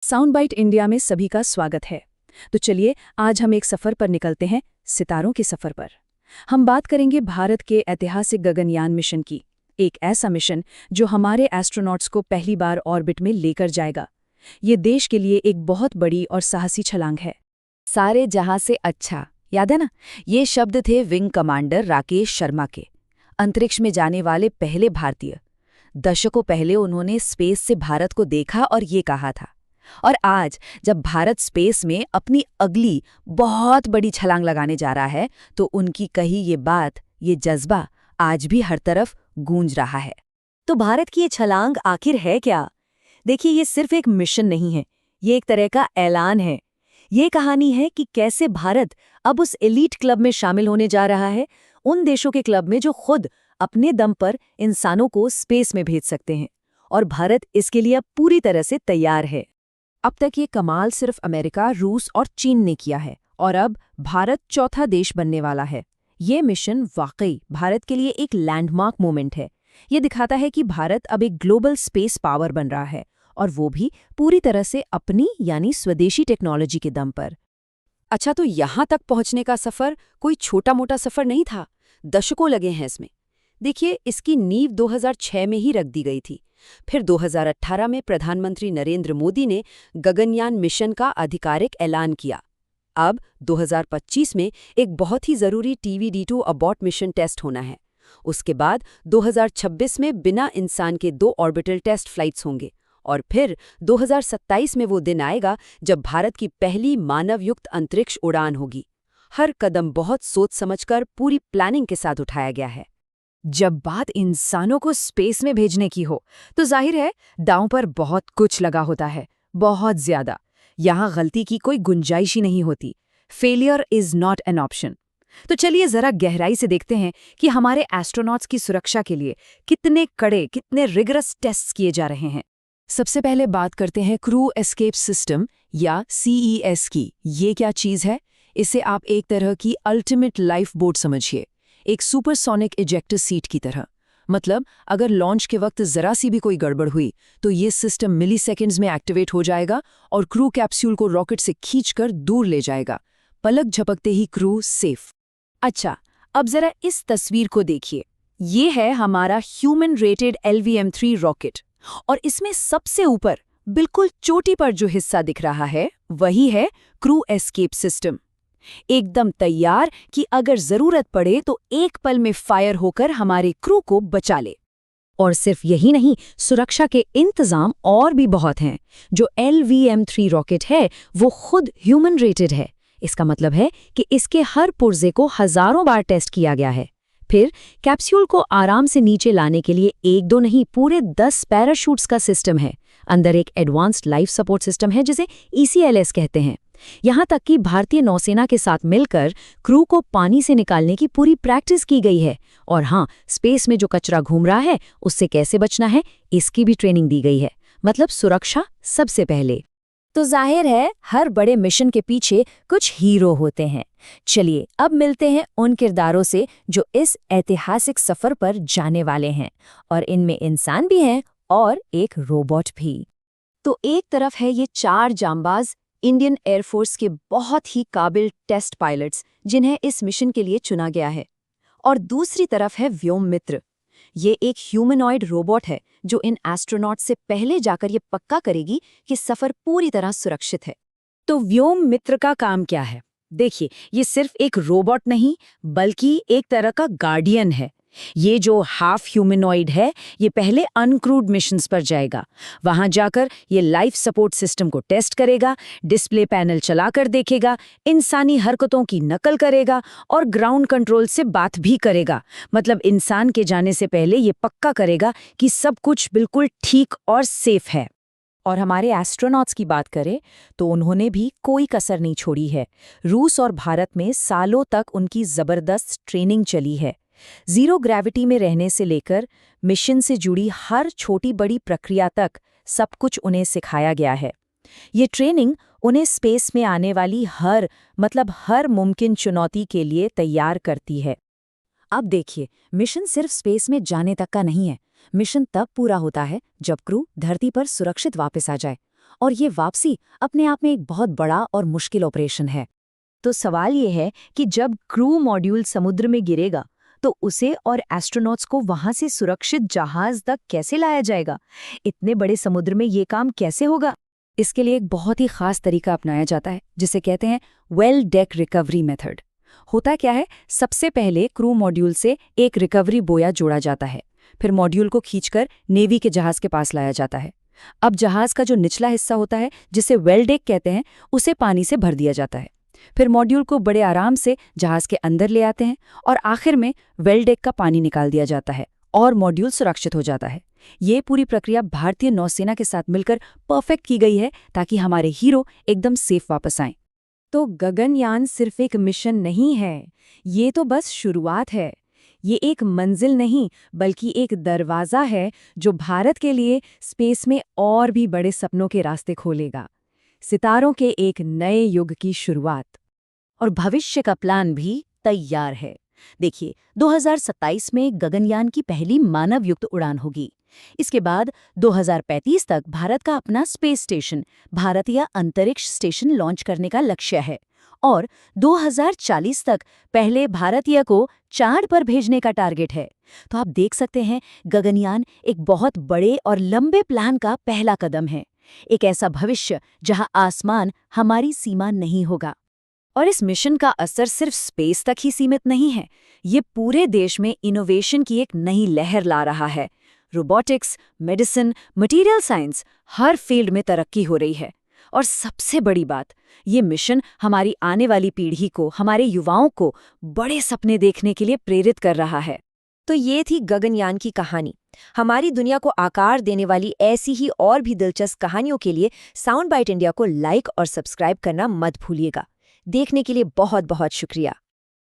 Sound bite India में सभी का स्वागत है। तो चलिए आज हम एक सफर पर निकलते हैं, सितारों के सफर पर। हम बात करेंगे भारत के ऐतिहासिक गगनयान मिशन की। एक ऐसा मिशन जो हमारे एस्ट्रोनॉट्स को पहली बार ऑर्बिट में लेकर जाएगा। ये देश के लिए एक बहुत बड़ी और साहसी छलांग है। सारे जहां से अच्छा, याद है ना? ये शब्द थे विंग कमांडर राकेश शर्मा के। अंतरिक्ष में जाने वाले पहले भारतीय। दशकों पहले उन्होंने स्पेस से भारत को देखा और ये कहा था। और आज जब भारत स्पेस में अपनी अगली बहुत बड़ी छलांग लगाने जा रहा है, तो उनकी कही ये बात, ये जज्बा आज भी हर तरफ गूंज रहा है। तो भारत की ये छलांग आखिर है क्या? देखिए, ये सिर्फ एक मिशन नहीं है, ये एक तरह का ऐलान है। ये कहानी है कि कैसे भारत अब उस एलीट क्लब में शामिल होने जा रहा है, उन देशों के क्लब में जो खुद अपने दम पर इंसानों को स्पेस में भेज सकते हैं। और भारत इसके लिए अब पूरी तरह से तैयार है। अब तक ये कमाल सिर्फ अमेरिका, रूस और चीन ने किया है, और अब भारत चौथा देश बनने वाला है। ये मिशन वाकई भारत के लिए एक लैंडमार्क मोमेंट है। ये दिखाता है कि भारत अब एक ग्लोबल स्पेस पावर बन रहा है, और वो भी पूरी तरह से अपनी यानी स्वदेशी टेक्नोलॉजी के दम पर। अच्छा, तो यहाँ तक पहुँचने का सफ़र कोई छोटा-मोटा सफ़र नहीं था। दशकों लगे हैं इसमें। देखिए, इसकी नींव 2006 में ही रख दी गई थी। फिर 2018 में प्रधानमंत्री नरेंद्र मोदी ने गगनयान मिशन का आधिकारिक ऐलान किया। अब 2025 में एक बहुत ही ज़रूरी TVD2 अबॉर्ट मिशन टेस्ट होना है। उसके बाद 2026 में बिना इंसान के 2 ऑर्बिटल टेस्ट फ्लाइट्स होंगे। और फिर 2027 में वो दिन आएगा जब भारत की पहली मानवयुक्त अंतरिक्ष उड़ान होगी। हर कदम बहुत सोच समझकर पूरी प्लानिंग के साथ उठाया गया है। जब बात इंसानों को स्पेस में भेजने की हो, तो जाहिर है दांव पर बहुत कुछ लगा होता है, बहुत ज्यादा। यहाँ गलती की कोई गुंजाइश ही नहीं होती। Failure is not an option. तो चलिए जरा गहराई से देखते हैं कि हमारे एस्ट्रोनॉट्स की सुरक्षा के लिए कितने कड़े, कितने रिगरस टेस्ट्स किए जा रहे हैं। सबसे पहले बात करते हैं क्रू एस्केप सिस्टम या CES की। ये क्या चीज़ है? इसे आप एक तरह की अल्टीमेट लाइफ बोट समझिए, एक सुपरसोनिक इजेक्टर सीट की तरह। मतलब अगर लॉन्च के वक्त जरा सी भी कोई गड़बड़ हुई, तो ये सिस्टम मिलीसेकंड्स में एक्टिवेट हो जाएगा और क्रू कैप्सूल को रॉकेट से खींचकर दूर ले जाएगा। पलक झपकते ही क्रू सेफ। अच्छा, अब जरा इस तस्वीर को देखिए। ये है हमारा ह्यूमन रेटेड LVM-3 रॉकेट, और इसमें सबसे ऊपर बिल्कुल चोटी पर जो हिस्सा दिख रहा है, वही है क्रू एस्केप सिस्टम। एकदम तैयार कि अगर जरूरत पड़े तो एक पल में फायर होकर हमारे क्रू को बचा ले। और सिर्फ यही नहीं, सुरक्षा के इंतजाम और भी बहुत हैं। जो LVM-3 रॉकेट है वो खुद ह्यूमन रेटेड है। इसका मतलब है कि इसके हर पुर्जे को हजारों बार टेस्ट किया गया है। फिर कैप्सूल को आराम से नीचे लाने के लिए 1-2 नहीं, पूरे 10 पैराशूट्स का सिस्टम है। अंदर एक एडवांस्ड लाइफ सपोर्ट सिस्टम है जिसे ECLS कहते हैं। यहाँ तक कि भारतीय नौसेना के साथ मिलकर क्रू को पानी से निकालने की पूरी प्रैक्टिस की गई है। और हाँ, स्पेस में जो कचरा घूम रहा है उससे कैसे बचना है, इसकी भी ट्रेनिंग दी गई है। मतलब सुरक्षा सबसे पहले। तो जाहिर है हर बड़े मिशन के पीछे कुछ हीरो होते हैं। चलिए अब मिलते हैं उन किरदारों से जो इस ऐतिहासिक सफर पर जाने वाले हैं। और इनमें इंसान भी हैं और एक रोबोट भी। तो एक तरफ है ये 4 जांबाज इंडियन एयरफोर्स के बहुत ही काबिल टेस्ट पायलट्स, जिन्हें इस मिशन के लिए चुना गया है। और दूसरी तरफ है व्योम मित्र। ये एक ह्यूमनॉइड रोबोट है जो इन एस्ट्रोनॉट से पहले जाकर ये पक्का करेगी कि सफर पूरी तरह सुरक्षित है। तो व्योम मित्र का काम क्या है? देखिए, ये सिर्फ एक रोबोट नहीं बल्कि एक तरह का गार्डियन है। ये जो हाफ ह्यूमनॉइड है, ये पहले अनक्रूड मिशंस पर जाएगा। वहां जाकर ये लाइफ सपोर्ट सिस्टम को टेस्ट करेगा, डिस्प्ले पैनल चलाकर देखेगा, इंसानी हरकतों की नकल करेगा और ग्राउंड कंट्रोल से बात भी करेगा। मतलब इंसान के जाने से पहले ये पक्का करेगा कि सब कुछ बिल्कुल ठीक और सेफ है। और हमारे एस्ट्रोनॉट्स की बात करें तो उन्होंने भी कोई कसर नहीं छोड़ी है। रूस और भारत में सालों तक उनकी जबरदस्त ट्रेनिंग चली है। जीरो ग्रेविटी में रहने से लेकर मिशन से जुड़ी हर छोटी बड़ी प्रक्रिया तक सब कुछ उन्हें सिखाया गया है। ये ट्रेनिंग उन्हें स्पेस में आने वाली हर मुमकिन चुनौती के लिए तैयार करती है। अब देखिए, मिशन सिर्फ स्पेस में जाने तक का नहीं है। मिशन तब पूरा होता है जब क्रू धरती पर सुरक्षित वापस आ जाए। और ये वापसी अपने आप में एक बहुत बड़ा और मुश्किल ऑपरेशन है। तो सवाल ये है कि जब क्रू मॉड्यूल समुद्र में गिरेगा तो उसे और एस्ट्रोनॉट्स को वहां से सुरक्षित जहाज तक कैसे लाया जाएगा? इतने बड़े समुद्र में ये काम कैसे होगा? इसके लिए एक बहुत ही खास तरीका अपनाया जाता है जिसे कहते हैं वेल डेक रिकवरी मेथड। होता क्या है, सबसे पहले क्रू मॉड्यूल से एक रिकवरी बोया जोड़ा जाता है, फिर मॉड्यूल को खींचकर नेवी के जहाज के पास लाया जाता है। अब जहाज का जो निचला हिस्सा होता है, जिसे वेल डेक कहते हैं, उसे पानी से भर दिया जाता है। फिर मॉड्यूल को बड़े आराम से जहाज के अंदर ले आते हैं और आखिर में वेल डेक का पानी निकाल दिया जाता है और मॉड्यूल सुरक्षित हो जाता है। ये पूरी प्रक्रिया भारतीय नौसेना के साथ मिलकर परफेक्ट की गई है ताकि हमारे हीरो एकदम सेफ वापस आएं। तो गगनयान सिर्फ एक मिशन नहीं है, ये तो बस शुरुआत है। ये एक मंजिल नहीं बल्कि एक दरवाज़ा है जो भारत के लिए स्पेस में और भी बड़े सपनों के रास्ते खोलेगा। सितारों के एक नए युग की शुरुआत। और भविष्य का प्लान भी तैयार है। देखिए, 2027 में गगनयान की पहली मानवयुक्त उड़ान होगी। इसके बाद 2035 तक भारत का अपना स्पेस स्टेशन, भारतीय अंतरिक्ष स्टेशन लॉन्च करने का लक्ष्य है और 2040 तक पहले भारतीय को चांद पर भेजने का टारगेट है। तो आप देख सकते हैं, गगनयान एक बहुत बड़े और लंबे प्लान का पहला कदम है। एक ऐसा भविष्य जहां आसमान हमारी सीमा नहीं होगा। और इस मिशन का असर सिर्फ स्पेस तक ही सीमित नहीं है, ये पूरे देश में इनोवेशन की एक नई लहर ला रहा है। रोबोटिक्स, मेडिसिन, मटेरियल साइंस, हर फील्ड में तरक्की हो रही है। और सबसे बड़ी बात, ये मिशन हमारी आने वाली पीढ़ी को, हमारे युवाओं को बड़े सपने देखने के लिए प्रेरित कर रहा है। तो ये थी गगनयान की कहानी। हमारी दुनिया को आकार देने वाली ऐसी ही और भी दिलचस्प कहानियों के लिए साउंड बाइट इंडिया को लाइक और सब्सक्राइब करना मत भूलिएगा। देखने के लिए बहुत बहुत शुक्रिया।